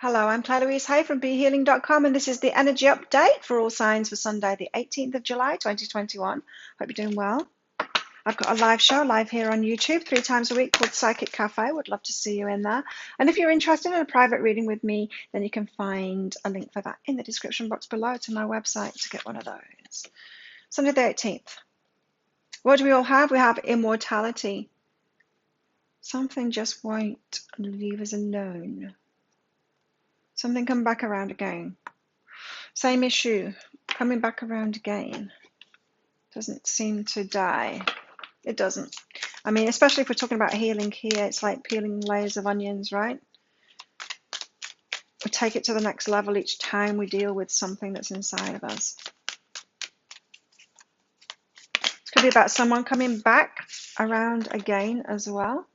Hello, I'm Claire Louise Hay from BeHealing.com, and this is the energy update for all signs for Sunday, the 18th of July, 2021. Hope you're doing well. I've got a live show live here on YouTube 3 times a week called Psychic Cafe. Would love to see you in there. And if you're interested in a private reading with me, then you can find a link for that in the description box below to my website to get one of those. Sunday the 18th. What do we all have? We have immortality. Something just won't leave us alone. Something come back around again. Same issue, coming back around again. Doesn't seem to die. It doesn't. I mean, especially if we're talking about healing here, it's like peeling layers of onions, right? We take it to the next level each time we deal with something that's inside of us. It could be about someone coming back around again as well.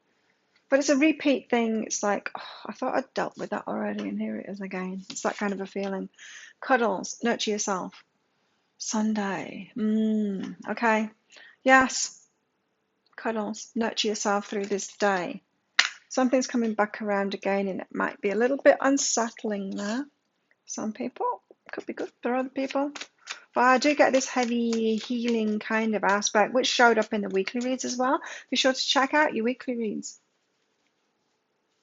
But it's a repeat thing. It's like, oh, I thought I'd dealt with that already, and here it is again. It's that kind of a feeling. Cuddles, nurture yourself. Sunday. Okay. Yes. Cuddles, nurture yourself through this day. Something's coming back around again, and it might be a little bit unsettling there. Some people, could be good for other people. But I do get this heavy healing kind of aspect, which showed up in the weekly reads as well. Be sure to check out your weekly reads.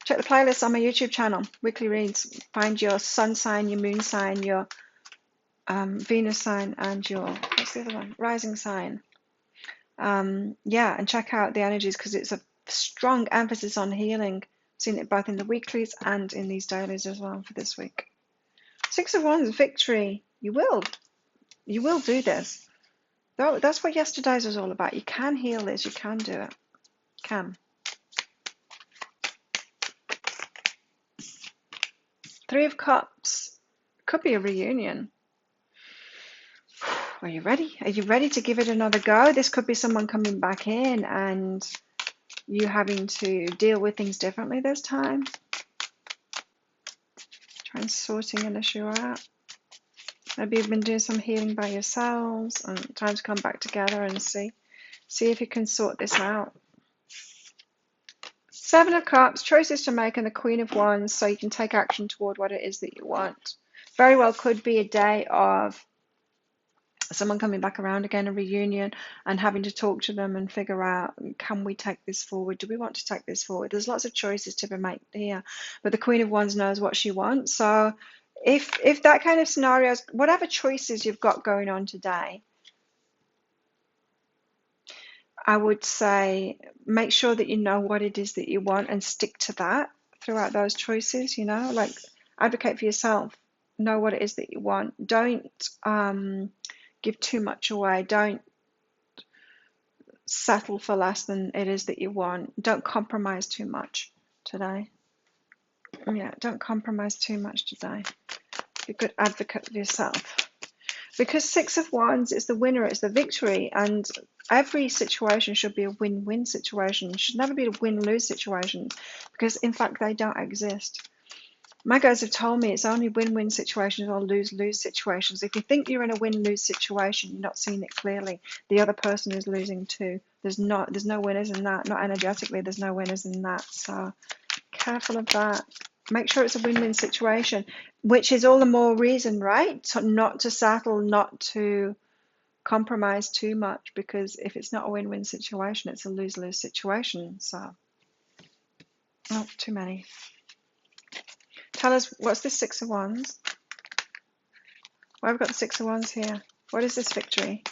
Check the playlist on my YouTube channel, weekly reads. Find your sun sign, your moon sign, your Venus sign, and your, what's the other one? Rising sign. Yeah, and check out the energies because it's a strong emphasis on healing. I've seen it both in the weeklies and in these dailies as well for this week. 6 of Wands, victory. You will do this. That's what yesterday's was all about. You can heal this. You can do it. Can. 3 of Cups. Could be a reunion. Are you ready? Are you ready to give it another go? This could be someone coming back in and you having to deal with things differently this time. Try and sorting an issue out. Maybe you've been doing some healing by yourselves and time to come back together and see if you can sort this out. 7 of Cups, choices to make, and the Queen of Wands, so you can take action toward what it is that you want. Very well could be a day of someone coming back around again, a reunion, and having to talk to them and figure out, can we take this forward? Do we want to take this forward? There's lots of choices to be made here, but the Queen of Wands knows what she wants. So if that kind of scenarios, whatever choices you've got going on today, I would say make sure that you know what it is that you want and stick to that throughout those choices, like advocate for yourself, know what it is that you want. Don't give too much away. Don't settle for less than it is that you want. Don't compromise too much today. Yeah, don't compromise too much today. Be a good advocate for yourself. Because 6 of Wands is the winner, it's the victory, and every situation should be a win-win situation. It should never be a win-lose situation, because in fact they don't exist. My guys have told me it's only win-win situations or lose-lose situations. If you think you're in a win-lose situation, you're not seeing it clearly. The other person is losing too. There's no winners in that. Not energetically, there's no winners in that. So careful of that. Make sure it's a win-win situation, which is all the more reason, right? Not to settle, not to compromise too much, because if it's not a win-win situation, it's a lose-lose situation. So, oh, too many. Tell us, what's this 6 of Wands? Why have we got the 6 of Wands here? What is this victory?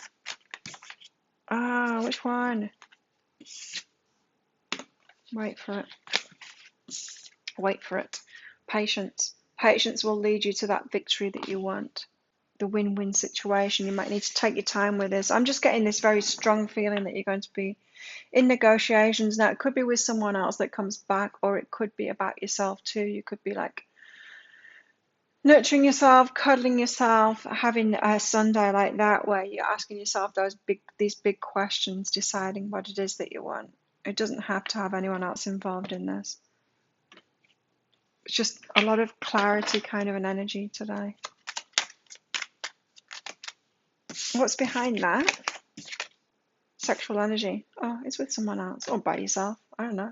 Ah, which one? Wait for it. Wait for it. Patience. Patience will lead you to that victory that you want. The win-win situation. You might need to take your time with this. I'm just getting this very strong feeling that you're going to be in negotiations. Now, it could be with someone else that comes back, or it could be about yourself too. You could be like nurturing yourself, cuddling yourself, having a Sunday like that where you're asking yourself these big questions, deciding what it is that you want. It doesn't have to have anyone else involved in this. It's just a lot of clarity, kind of an energy today. What's behind that? Sexual energy. Oh, it's with someone else or by yourself. I don't know.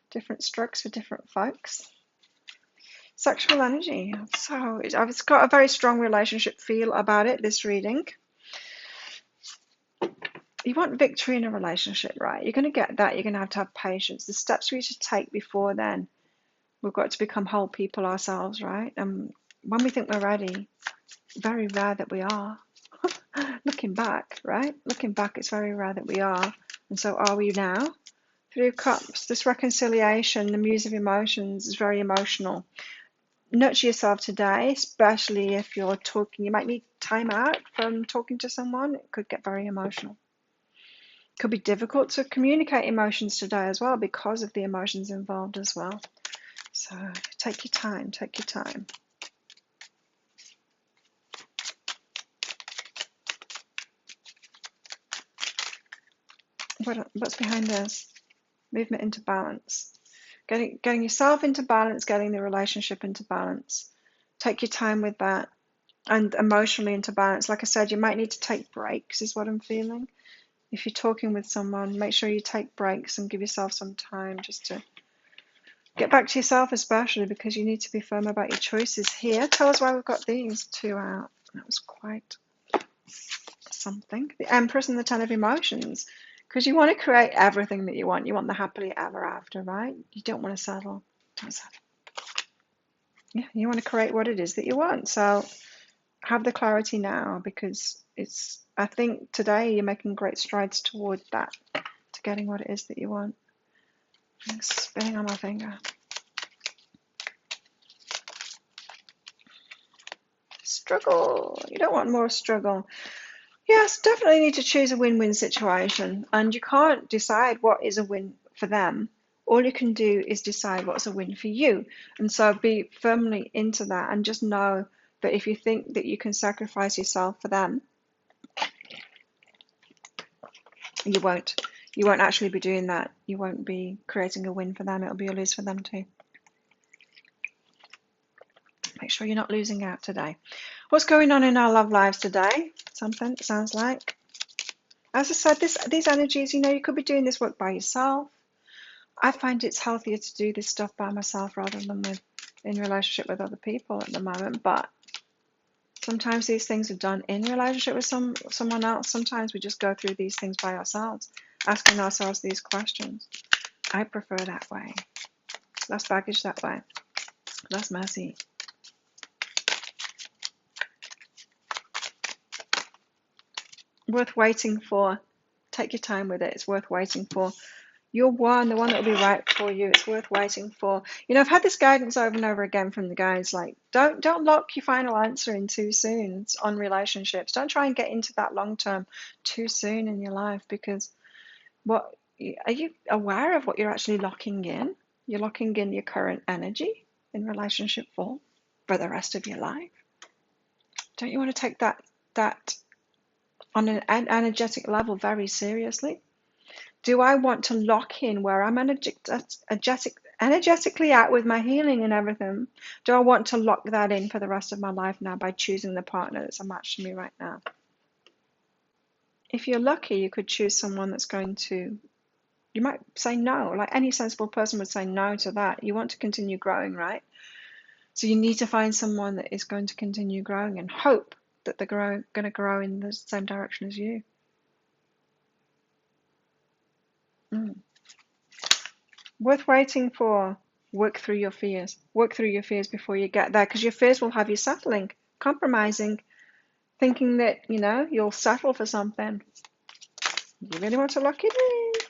Different strokes for different folks. Sexual energy. So it's got a very strong relationship feel about it, this reading. You want victory in a relationship, right? You're going to get that. You're going to have patience. The steps we should take before then, we've got to become whole people ourselves, right? And when we think we're ready, very rare that we are. Looking back, right? Looking back, it's very rare that we are. And so are we now? Three of Cups, this reconciliation, the muse of emotions is very emotional. Nurture yourself today, especially if you're talking. You might need time out from talking to someone. It could get very emotional. It could be difficult to communicate emotions today as well because of the emotions involved as well. So take your time, take your time. What's behind this? Movement into balance. Getting yourself into balance, getting the relationship into balance. Take your time with that. And emotionally into balance. Like I said, you might need to take breaks, is what I'm feeling. If you're talking with someone, make sure you take breaks and give yourself some time just to get back to yourself, especially because you need to be firm about your choices here. Tell us why we've got these two out. That was quite something. The Empress and the Ten of Emotions. Because you want to create everything that you want. You want the happily ever after, right? You don't want to settle. Don't settle. Yeah, you want to create what it is that you want. So have the clarity now, because I think today you're making great strides toward that, to getting what it is that you want. I'm spinning on my finger. Struggle. You don't want more struggle. Yes, definitely need to choose a win-win situation, and you can't decide what is a win for them. All you can do is decide what's a win for you. And so be firmly into that, and just know that if you think that you can sacrifice yourself for them, you won't. You won't actually be doing that. You won't be creating a win for them. It'll be a lose for them too. Make sure you're not losing out today. What's going on in our love lives today? Something, it sounds like. As I said, these energies, you could be doing this work by yourself. I find it's healthier to do this stuff by myself rather than in relationship with other people at the moment. But sometimes these things are done in relationship with someone else. Sometimes we just go through these things by ourselves, asking ourselves these questions. I prefer that way. Less baggage that way. Less messy. Worth waiting for. Take your time with it. It's worth waiting for. You're the one that will be right for you. It's worth waiting for. I've had this guidance over and over again from the guides, like, don't lock your final answer in too soon on relationships. Don't try and get into that long term too soon in your life, because are you aware of what you're actually locking in? You're locking in your current energy in relationship for the rest of your life. Don't you want to take that on an energetic level very seriously? Do I want to lock in where I'm energetically at with my healing and everything? Do I want to lock that in for the rest of my life now by choosing the partner that's a match to me right now? If you're lucky, you could choose someone that's going to, you might say no, like any sensible person would say no to that. You want to continue growing, right? So you need to find someone that is going to continue growing and hope that they're going to grow in the same direction as you. Worth waiting for. Work through your fears. Work through your fears before you get there, because your fears will have you settling, compromising, thinking that, you'll settle for something. You really want to lock it in.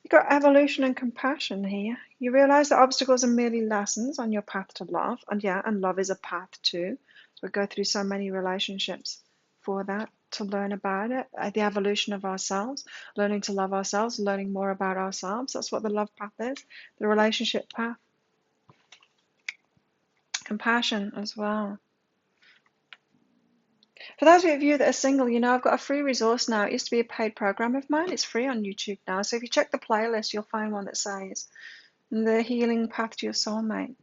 You've got evolution and compassion here. You realize that obstacles are merely lessons on your path to love. And love is a path too. So we go through so many relationships for that, to learn about it, the evolution of ourselves, learning to love ourselves, learning more about ourselves. That's what the love path is, the relationship path. Compassion as well. For those of you that are single, I've got a free resource now. It used to be a paid program of mine. It's free on YouTube now. So if you check the playlist, you'll find one that says The Healing Path to Your Soulmate.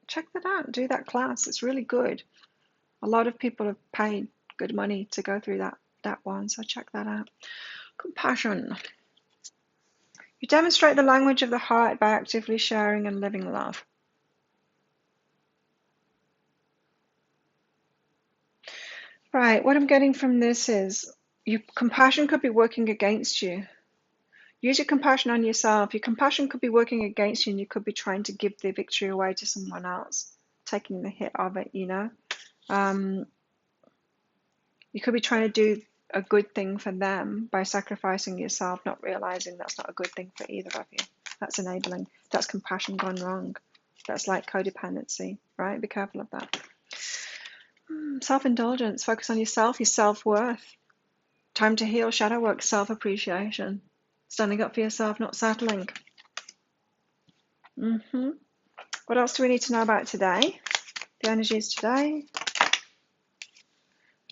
Check that out. Do that class. It's really good. A lot of people have paid good money to go through that one. So check that out. Compassion. You demonstrate the language of the heart by actively sharing and living love. Right, what I'm getting from this is your compassion could be working against you. Use your compassion on yourself. Your compassion could be working against you, and you could be trying to give the victory away to someone else, taking the hit of it, you know. Um, you could be trying to do a good thing for them by sacrificing yourself, not realizing that's not a good thing for either of you. That's enabling. That's compassion gone wrong. That's like codependency, right? Be careful of that. Self-indulgence. Focus on yourself, your self-worth. Time to heal, shadow work, self-appreciation. Standing up for yourself, not settling. What else do we need to know about today? The energies today.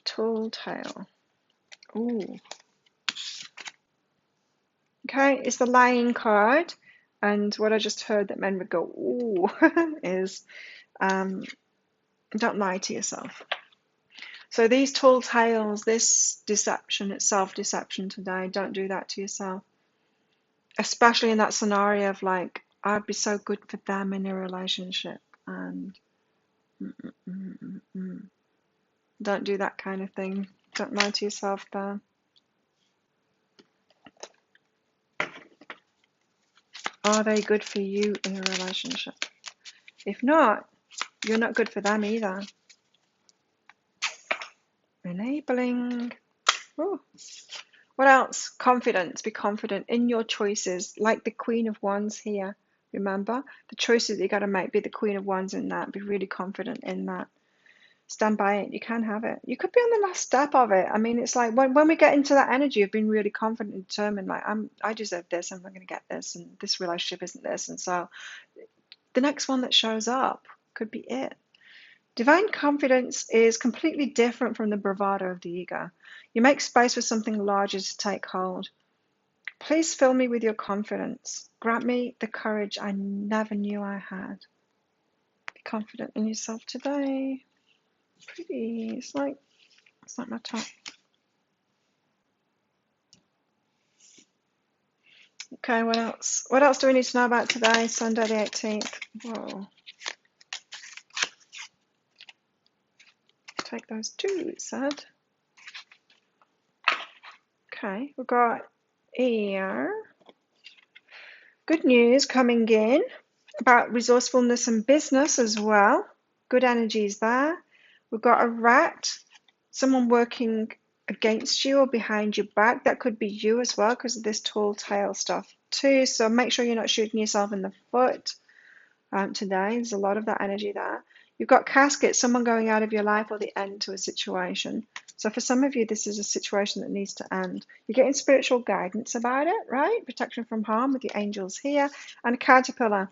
Tall tale. Ooh. Okay, it's the lying card. And what I just heard that men would go, ooh, is don't lie to yourself. So these tall tales, this deception, it's self-deception today. Don't do that to yourself. Especially in that scenario of like, I'd be so good for them in a relationship. And don't do that kind of thing. Don't lie to yourself there. Are they good for you in a relationship? If not, you're not good for them either. Enabling. Ooh. What else? Confidence. Be confident in your choices, like the Queen of Wands here. Remember, the choices that you got to make, be the Queen of Wands in that. Be really confident in that. Stand by it. You can have it. You could be on the last step of it. I mean, it's like when we get into that energy of being really confident and determined, like I deserve this, I'm going to get this, and this relationship isn't this, and so the next one that shows up could be it. Divine confidence is completely different from the bravado of the ego. You make space for something larger to take hold. Please fill me with your confidence. Grant me the courage I never knew I had. Be confident in yourself today. Pretty. It's like my top. Okay, what else? What else do we need to know about today, Sunday the 18th? Whoa. Take those two, it said. Okay, we've got here good news coming in about resourcefulness and business as well. Good energies there. We've got a rat, someone working against you or behind your back. That could be you as well because of this tall tale stuff too. So make sure you're not shooting yourself in the foot today. There's a lot of that energy there. You've got casket, someone going out of your life or the end to a situation. So for some of you, this is a situation that needs to end. You're getting spiritual guidance about it, right? Protection from harm with the angels here. And a caterpillar.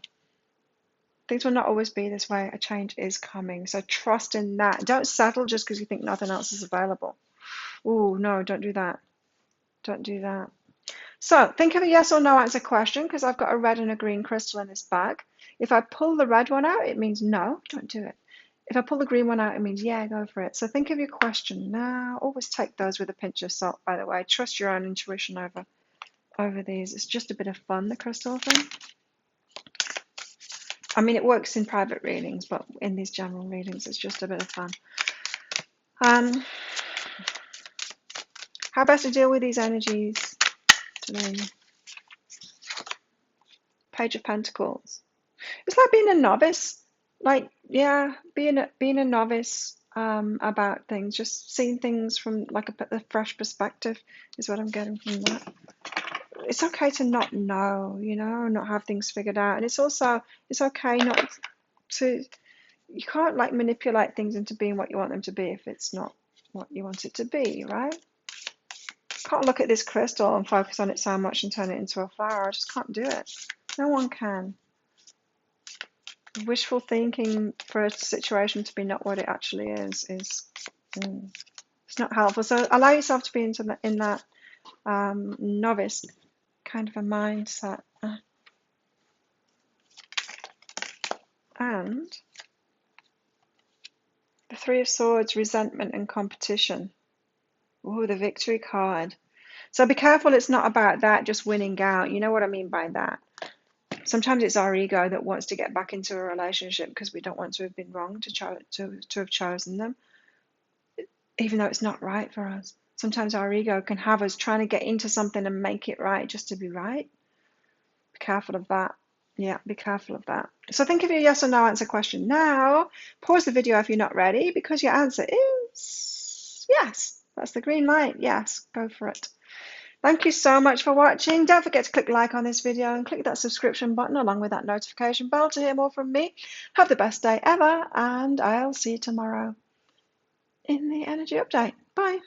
Things will not always be this way. A change is coming. So trust in that. Don't settle just because you think nothing else is available. Oh, no, don't do that. Don't do that. So think of a yes or no answer question because I've got a red and a green crystal in this bag. If I pull the red one out, it means no, don't do it. If I pull the green one out, it means yeah, go for it. So think of your question now. Always take those with a pinch of salt, by the way. Trust your own intuition over these. It's just a bit of fun, the crystal thing. I mean, it works in private readings, but in these general readings, it's just a bit of fun. How best to deal with these energies today? Page of Pentacles. It's like being a novice. Like, yeah, being a novice about things, just seeing things from like a fresh perspective is what I'm getting from that. It's okay to not know, you know, not have things figured out, and it's okay not to. You can't like manipulate things into being what you want them to be if it's not what you want it to be, right? Can't look at this crystal and focus on it so much and turn it into a flower. I just can't do it. No one can. Wishful thinking for a situation to be not what it actually is it's not helpful. So allow yourself to be in that novice kind of a mindset. And the Three of Swords, resentment and competition. Oh, the victory card. So be careful, it's not about that, just winning out. You know what I mean by that. Sometimes it's our ego that wants to get back into a relationship because we don't want to have been wrong to have chosen them. even though it's not right for us. Sometimes our ego can have us trying to get into something and make it right just to be right. Be careful of that. Yeah, be careful of that. So think of your yes or no answer question now. Pause the video if you're not ready, because your answer is yes. That's the green light. Yes, go for it. Thank you so much for watching. Don't forget to click like on this video and click that subscription button along with that notification bell to hear more from me. Have the best day ever, and I'll see you tomorrow in the energy update. Bye.